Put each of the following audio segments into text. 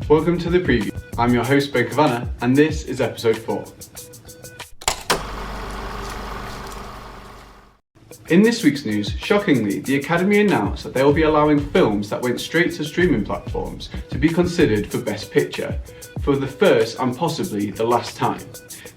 Welcome to the preview. I'm your host, Ben Kavanagh, and this is episode 4. In this week's news, shockingly, the Academy announced that they will be allowing films that went straight to streaming platforms to be considered for Best Picture, for the first and possibly the last time.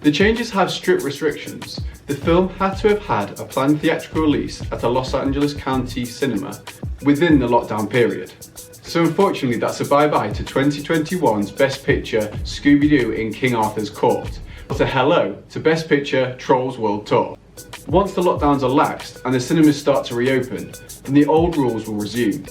The changes have strict restrictions. The film had to have had a planned theatrical release at a Los Angeles County cinema within the lockdown period. So unfortunately that's a bye-bye to 2021's Best Picture Scooby-Doo in King Arthur's Court, but a hello to Best Picture Trolls World Tour. Once the lockdowns are laxed and the cinemas start to reopen, then the old rules will resume.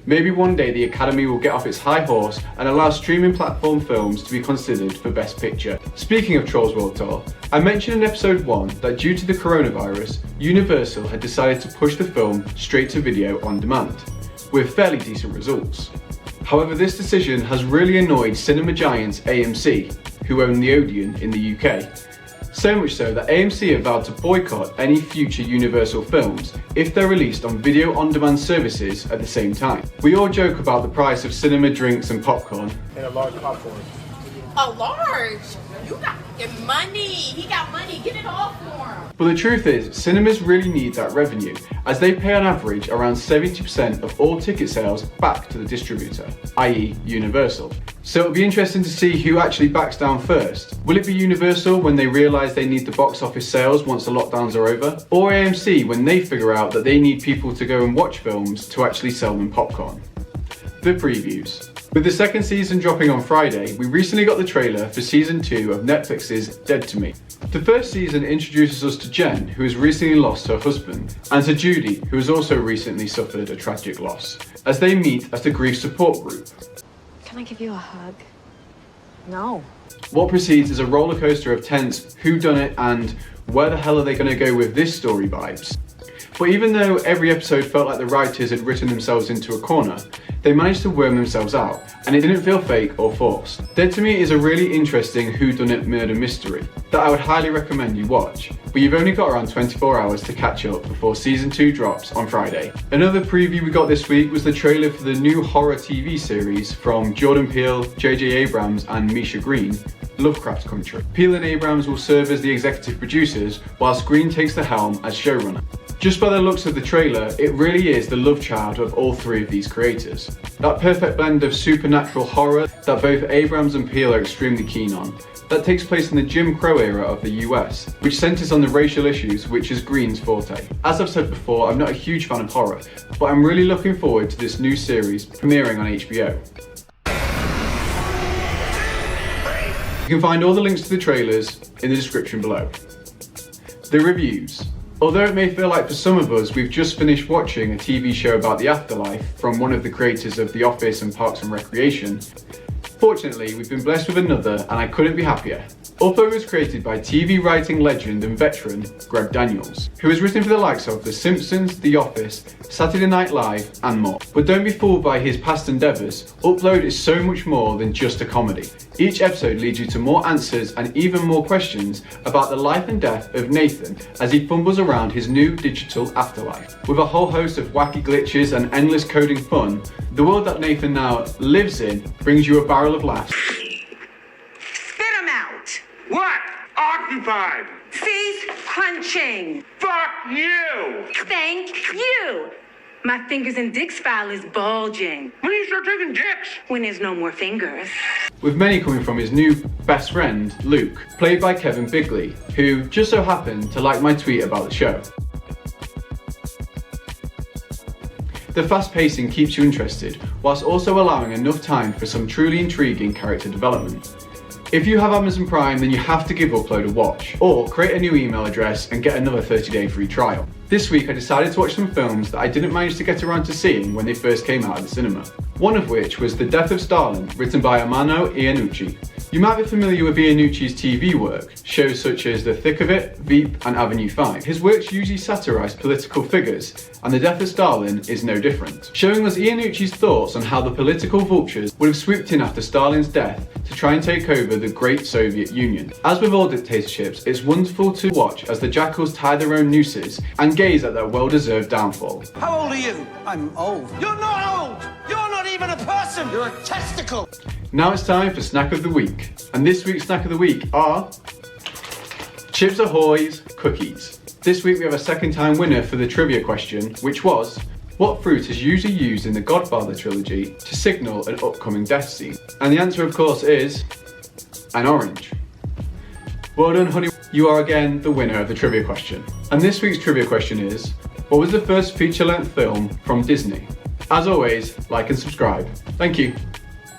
Maybe one day the Academy will get off its high horse and allow streaming platform films to be considered for Best Picture. Speaking of Trolls World Tour, I mentioned in episode 1 that due to the coronavirus, Universal had decided to push the film straight to video on demand, with fairly decent results. However, this decision has really annoyed cinema giants AMC, who own the Odeon in the UK. So much so that AMC have vowed to boycott any future Universal films if they're released on video-on-demand services at the same time. We all joke about the price of cinema drinks and popcorn. And a large popcorn. A large? You got money. He got money. Get it all for him. But the truth is, cinemas really need that revenue, as they pay on average around 70% of all ticket sales back to the distributor, i.e. Universal. So it'll be interesting to see who actually backs down first. Will it be Universal when they realise they need the box office sales once the lockdowns are over? Or AMC when they figure out that they need people to go and watch films to actually sell them popcorn? The previews. With the second season dropping on Friday, we recently got the trailer for season 2 of Netflix's Dead to Me. The first season introduces us to Jen, who has recently lost her husband, and to Judy, who has also recently suffered a tragic loss, as they meet at a grief support group. Can I give you a hug? No. What precedes is a roller coaster of tense whodunit and where the hell are they going to go with this story vibes. But even though every episode felt like the writers had written themselves into a corner, they managed to worm themselves out, and it didn't feel fake or forced. Dead to Me is a really interesting whodunit murder mystery that I would highly recommend you watch, but you've only got around 24 hours to catch up before season 2 drops on Friday. Another preview we got this week was the trailer for the new horror TV series from Jordan Peele, J.J. Abrams and Misha Green, Lovecraft Country. Peele and Abrams will serve as the executive producers, whilst Green takes the helm as showrunner. Just by the looks of the trailer, it really is the love child of all three of these creators. That perfect blend of supernatural horror that both Abrams and Peele are extremely keen on, that takes place in the Jim Crow era of the US, which centres on the racial issues, which is Green's forte. As I've said before, I'm not a huge fan of horror, but I'm really looking forward to this new series premiering on HBO. You can find all the links to the trailers in the description below. The reviews. Although it may feel like for some of us we've just finished watching a TV show about the afterlife from one of the creators of The Office and Parks and Recreation, fortunately we've been blessed with another and I couldn't be happier. Upload was created by TV writing legend and veteran Greg Daniels, who has written for the likes of The Simpsons, The Office, Saturday Night Live and more. But don't be fooled by his past endeavours, Upload is so much more than just a comedy. Each episode leads you to more answers and even more questions about the life and death of Nathan as he fumbles around his new digital afterlife. With a whole host of wacky glitches and endless coding fun, the world that Nathan now lives in brings you a barrel of laughs. Spit 'em out! What? Occupied! Cease crunching! Fuck you! Thank you! My fingers and dick's file is bulging. When you start taking dicks? When there's no more fingers. With many coming from his new best friend, Luke, played by Kevin Bigley, who just so happened to like my tweet about the show. The fast pacing keeps you interested, whilst also allowing enough time for some truly intriguing character development. If you have Amazon Prime, then you have to give Upload a watch, or create a new email address and get another 30-day free trial. This week I decided to watch some films that I didn't manage to get around to seeing when they first came out of the cinema. One of which was The Death of Stalin, written by Ermanno Iannucci. You might be familiar with Iannucci's TV work, shows such as The Thick of It, Veep and Avenue 5. His works usually satirise political figures, and The Death of Stalin is no different, showing us Iannucci's thoughts on how the political vultures would have swooped in after Stalin's death to try and take over the great Soviet Union. As with all dictatorships, it's wonderful to watch as the jackals tie their own nooses and gaze at their well-deserved downfall. How old are you? I'm old. You're not old! You're not even a person! You're a testicle! Now it's time for Snack of the Week. And this week's Snack of the Week are Chips Ahoy's cookies. This week we have a second time winner for the trivia question, which was, what fruit is usually used in the Godfather trilogy to signal an upcoming death scene? And the answer of course is an orange. Well done, honey. You are again the winner of the trivia question. And this week's trivia question is, what was the first feature-length film from Disney? As always, like and subscribe. Thank you.